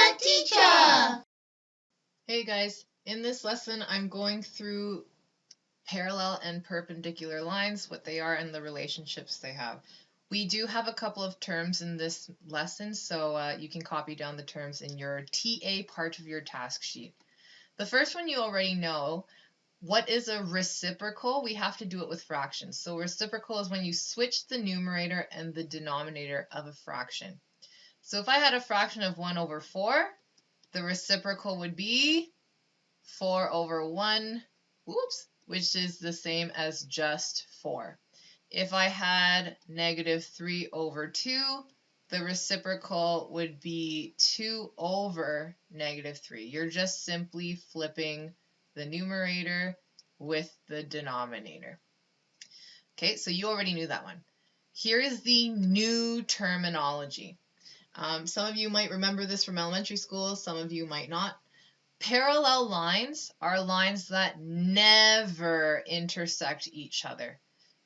the teacher! Hey guys, in this lesson I'm going through parallel and perpendicular lines, what they are and the relationships they have. We do have a couple of terms in this lesson, so you can copy down the terms in your TA part of your task sheet. The first one you already know. What is a reciprocal? We have to do it with fractions. So reciprocal is when you switch the numerator and the denominator of a fraction. So if I had a fraction of 1 over 4, the reciprocal would be 4 over 1, which is the same as just 4. If I had negative 3 over 2, the reciprocal would be 2 over negative 3. You're just simply flipping the numerator with the denominator. Okay, so you already knew that one. Here is the new terminology. Some of you might remember this from elementary school, some of you might not. Parallel lines are lines that never intersect each other.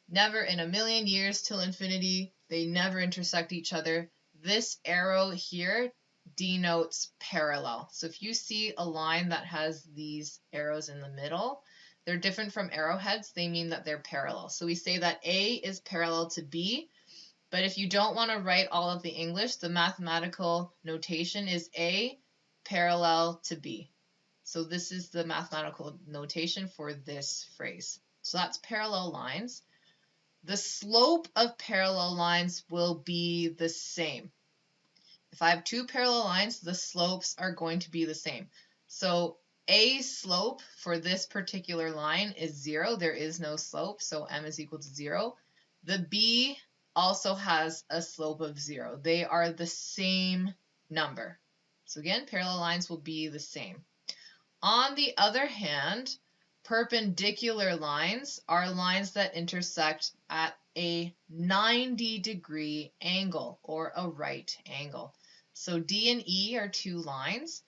Never in a million years till infinity, they never intersect each other. This arrow here denotes parallel. So if you see a line that has these arrows in the middle, they're different from arrowheads. They mean that they're parallel. So we say that A is parallel to B, but if you don't want to write all of the English, the mathematical notation is A parallel to B. So this is the mathematical notation for this phrase. So that's parallel lines. The slope of parallel lines will be the same. If I have two parallel lines, the slopes are going to be the same. So A slope for this particular line is 0. There is no slope, so m is equal to 0. The B also has a slope of 0. They are the same number. So again, parallel lines will be the same. On the other hand, perpendicular lines are lines that intersect at a 90-degree angle or a right angle. So D and E are two lines.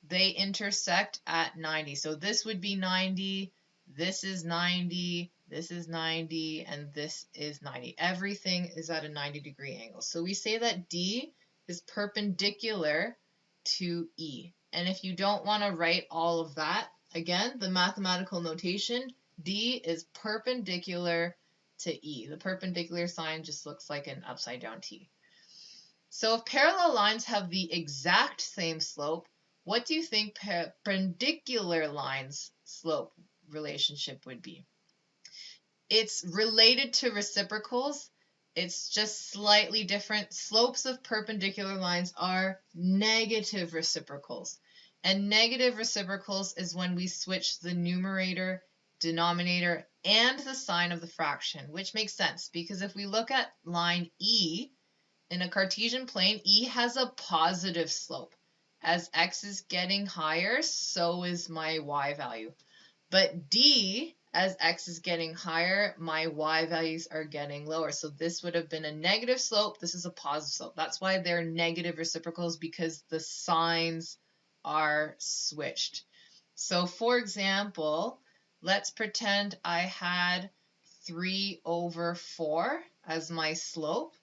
They intersect at 90. So this would be 90, this is 90, this is 90, and this is 90. Everything is at a 90-degree angle. So we say that D is perpendicular to E. And if you don't want to write all of that, again, the mathematical notation, D is perpendicular to E. The perpendicular sign just looks like an upside down T. So if parallel lines have the exact same slope, what do you think perpendicular lines' slope relationship would be? It's related to reciprocals. It's just slightly different. Slopes of perpendicular lines are negative reciprocals. And negative reciprocals is when we switch the numerator, denominator, and the sign of the fraction, which makes sense because if we look at line E, in a Cartesian plane, E has a positive slope. As x is getting higher, so is my y value. But D, as x is getting higher, my y values are getting lower. So this would have been a negative slope. This is a positive slope. That's why they're negative reciprocals, because the signs are switched. So for example, let's pretend I had 3 over 4 as my slope.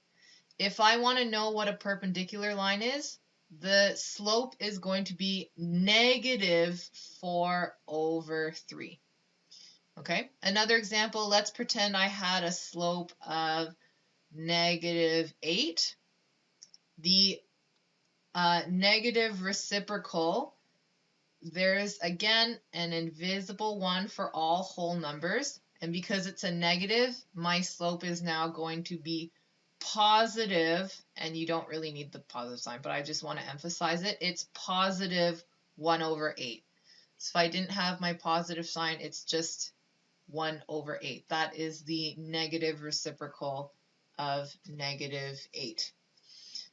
If I want to know what a perpendicular line is, the slope is going to be negative 4 over 3. Okay, another example, let's pretend I had a slope of negative 8. The negative reciprocal, there's again an invisible one for all whole numbers. And because it's a negative, my slope is now going to be positive, and you don't really need the positive sign, but I just want to emphasize it. It's positive 1 over 8. So if I didn't have my positive sign, it's just 1 over 8. That is the negative reciprocal of negative 8.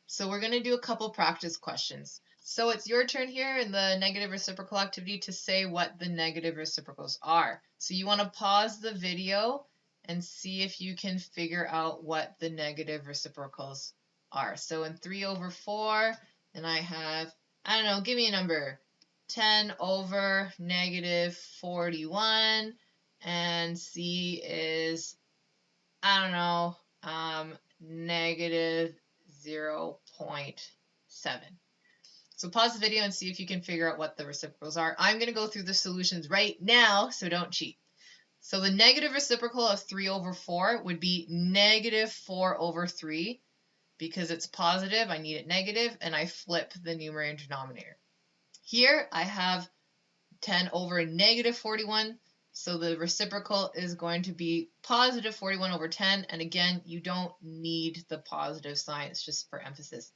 So we're going to do a couple practice questions. So it's your turn here in the negative reciprocal activity to say what the negative reciprocals are. So you want to pause the video and see if you can figure out what the negative reciprocals are. So in 3 over 4, and I have, I don't know, give me a number, 10 over negative 41, and C is, I don't know, negative 0.7. So pause the video and see if you can figure out what the reciprocals are. I'm going to go through the solutions right now, so don't cheat. So the negative reciprocal of 3 over 4 would be negative 4 over 3. Because it's positive, I need it negative, and I flip the numerator and denominator. Here I have 10 over negative 41, so the reciprocal is going to be positive 41 over 10, and again, you don't need the positive sign, it's just for emphasis.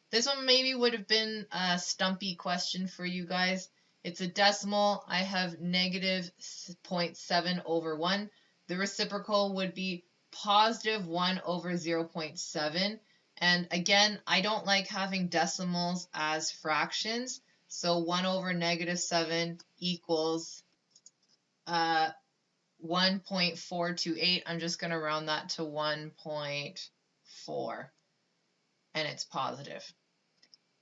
This one maybe would have been a stumpy question for you guys. It's a decimal. I have negative 0.7 over 1. The reciprocal would be positive 1 over 0.7. And again, I don't like having decimals as fractions. So 1 over negative 7 equals 1.428. I'm just going to round that to 1.4. And it's positive.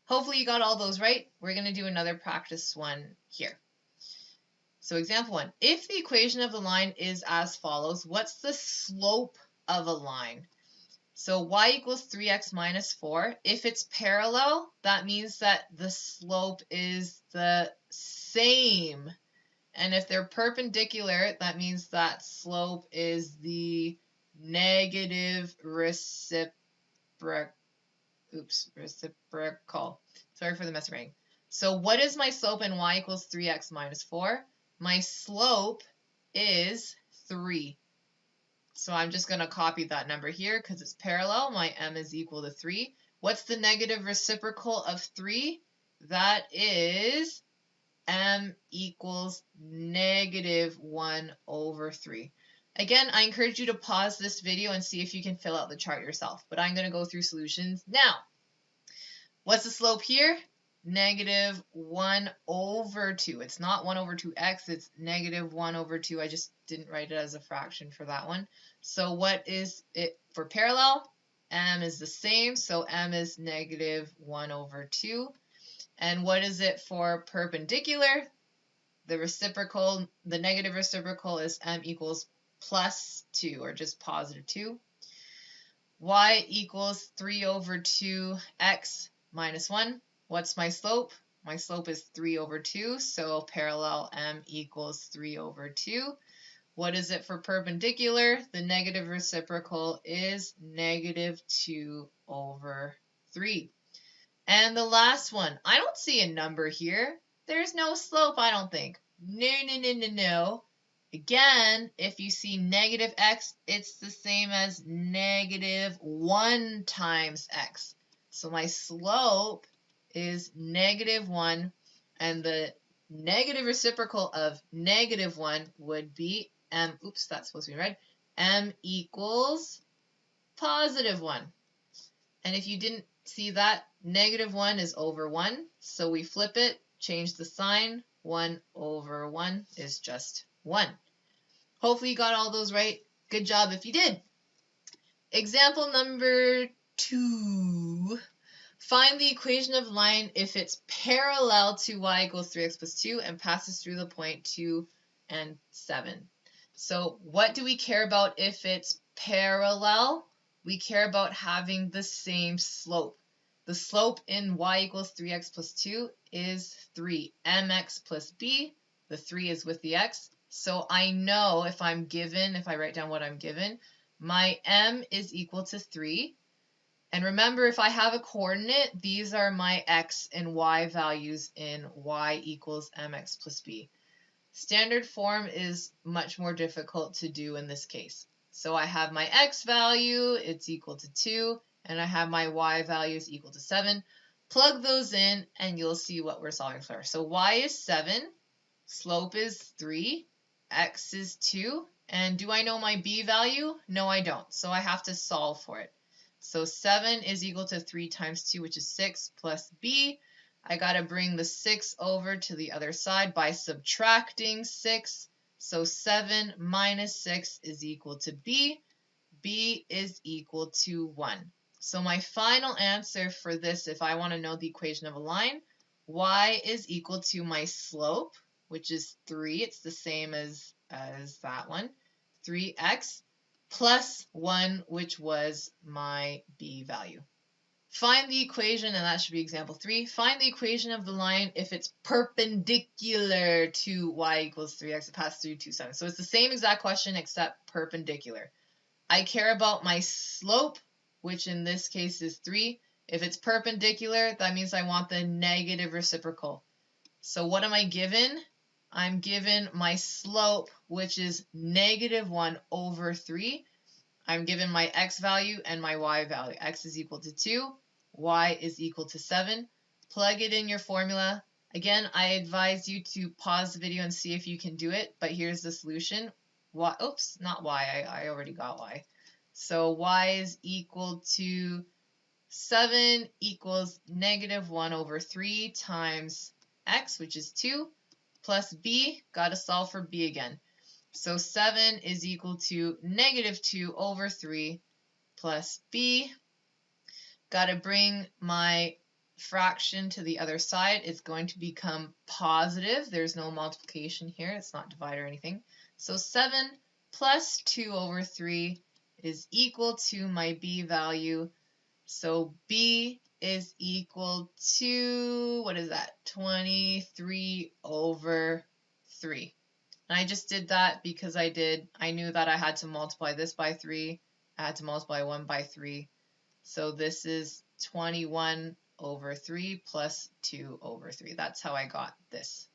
Hopefully you got all those right. We're going to do another practice one here. So example 1. If the equation of the line is as follows, what's the slope of a line? So y equals 3x minus 4. If it's parallel, that means that the slope is the same. And if they're perpendicular, that means that slope is the negative reciprocal. Sorry for the mess writing. So what is my slope in y equals 3x minus 4? My slope is 3. So I'm just going to copy that number here because it's parallel. My m is equal to 3. What's the negative reciprocal of 3? That is m equals negative 1 over 3. Again, I encourage you to pause this video and see if you can fill out the chart yourself. But I'm going to go through solutions now. What's the slope here? Negative 1 over 2. It's not 1 over 2x, it's negative 1 over 2. I just didn't write it as a fraction for that one. So what is it for parallel? M is the same, so m is negative 1 over 2. And what is it for perpendicular? The reciprocal, the negative reciprocal is m equals plus 2, or just positive 2. Y equals 3 over 2x minus 1. What's my slope? My slope is 3 over 2, so parallel m equals 3 over 2. What is it for perpendicular? The negative reciprocal is negative 2 over 3. And the last one, I don't see a number here. There's no slope, I don't think. No. Again, if you see negative x, it's the same as negative 1 times x. So my slope is negative 1, and the negative reciprocal of negative 1 would be m, oops, that's supposed to be red, m equals positive 1. And if you didn't see that, negative 1 is over 1, so we flip it, change the sign, 1 over 1 is just 1. Hopefully you got all those right. Good job if you did. Example number 2. Find the equation of line if it's parallel to y equals 3x plus 2 and passes through the point 2 and 7. So what do we care about if it's parallel? We care about having the same slope. The slope in y equals 3x plus 2 is 3. mx plus b, the 3 is with the x. So I know if I'm given, if I write down what I'm given, my m is equal to 3. And remember, if I have a coordinate, these are my x and y values in y equals mx plus b. Standard form is much more difficult to do in this case. So I have my x value, it's equal to 2, and I have my y value is equal to 7. Plug those in and you'll see what we're solving for. So y is 7, slope is 3, x is 2, and do I know my b value? No, I don't. So I have to solve for it. So 7 is equal to 3 times 2, which is 6, plus b. I got to bring the 6 over to the other side by subtracting 6. So 7 minus 6 is equal to b. B is equal to 1. So my final answer for this, if I want to know the equation of a line, y is equal to my slope, which is 3. It's the same as that one, 3x, plus 1, which was my b value. Find the equation, and that should be example 3. Find the equation of the line if it's perpendicular to y equals 3x. It passes through 2, 7. So it's the same exact question except perpendicular. I care about my slope, which in this case is 3. If it's perpendicular, that means I want the negative reciprocal. So what am I given? I'm given my slope, which is negative 1 over 3. I'm given my x value and my y value. X is equal to 2. Y is equal to 7. Plug it in your formula. Again, I advise you to pause the video and see if you can do it, but here's the solution. Y, oops, not y, I already got y. So y is equal to 7 equals negative 1 over 3 times x, which is 2, plus b, got to solve for b again. So 7 is equal to negative 2 over 3 plus b. Got to bring my fraction to the other side. It's going to become positive. There's no multiplication here. It's not divided or anything. So 7 plus 2 over 3 is equal to my b value. So b is equal to, what is that? 23 over 3. And I just did that because I knew that I had to multiply this by 3. I had to multiply 1 by 3. So this is 21 over 3 plus 2 over 3. That's how I got this.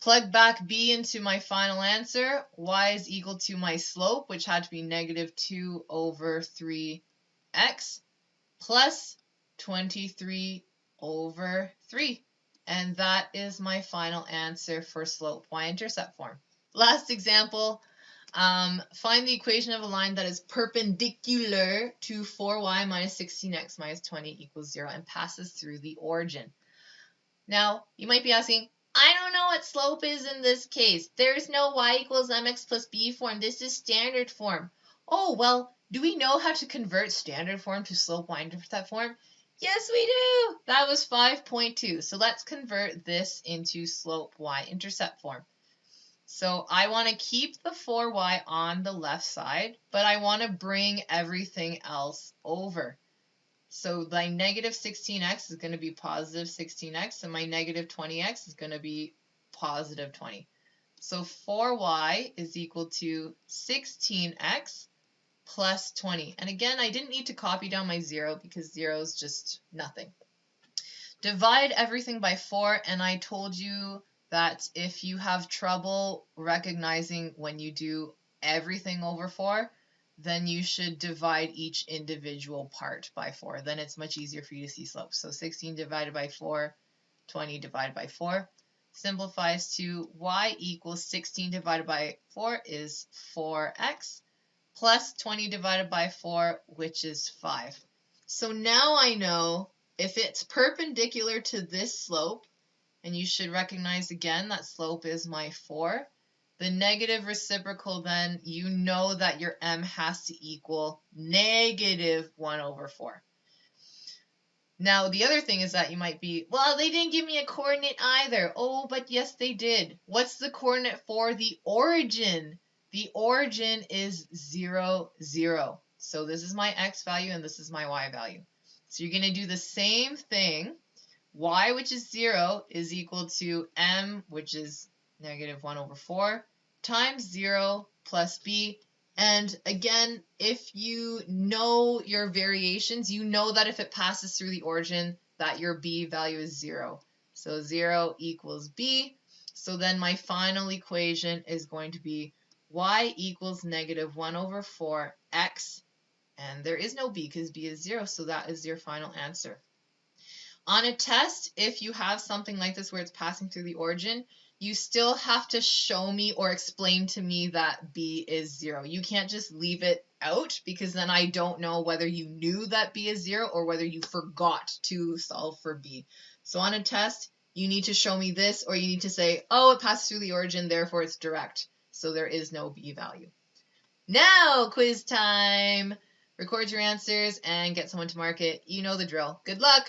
Plug back b into my final answer. Y is equal to my slope, which had to be negative 2 over 3x, plus 23 over 3. And that is my final answer for slope y-intercept form. Last example, find the equation of a line that is perpendicular to 4y minus 16x minus 20 equals 0 and passes through the origin. Now, you might be asking, I don't know what slope is in this case. There's no y equals mx plus b form. This is standard form. Oh, well, do we know how to convert standard form to slope y-intercept form? Yes, we do. That was 5.2. So let's convert this into slope y-intercept form. So I want to keep the 4y on the left side, but I want to bring everything else over. So my negative 16x is going to be positive 16x, and my negative 20x is going to be positive 20. So 4y is equal to 16x plus 20. And again, I didn't need to copy down my 0 because 0 is just nothing. Divide everything by 4, and I told you that if you have trouble recognizing when you do everything over 4, then you should divide each individual part by 4. Then it's much easier for you to see slopes. So 16 divided by 4, 20 divided by 4. Simplifies to y equals 16 divided by 4 is 4x, plus 20 divided by 4, which is 5. So now I know if it's perpendicular to this slope, and you should recognize again that slope is my 4, the negative reciprocal, then you know that your m has to equal negative 1 over 4. Now, the other thing is that you might be, well, they didn't give me a coordinate either. Oh, but yes, they did. What's the coordinate for the origin? The origin is 0, 0. So this is my x value and this is my y value. So you're going to do the same thing. Y, which is 0, is equal to m, which is negative 1 over 4, times 0 plus b. And again, if you know your variations, you know that if it passes through the origin, that your b value is 0. So 0 equals b. So then my final equation is going to be y equals negative 1 over 4x. And there is no b because b is 0, so that is your final answer. On a test, if you have something like this where it's passing through the origin, you still have to show me or explain to me that b is 0. You can't just leave it out because then I don't know whether you knew that b is 0 or whether you forgot to solve for b. So on a test, you need to show me this, or you need to say, oh, it passed through the origin, therefore it's direct. So there is no b value. Now, quiz time. Record your answers and get someone to mark it. You know the drill. Good luck.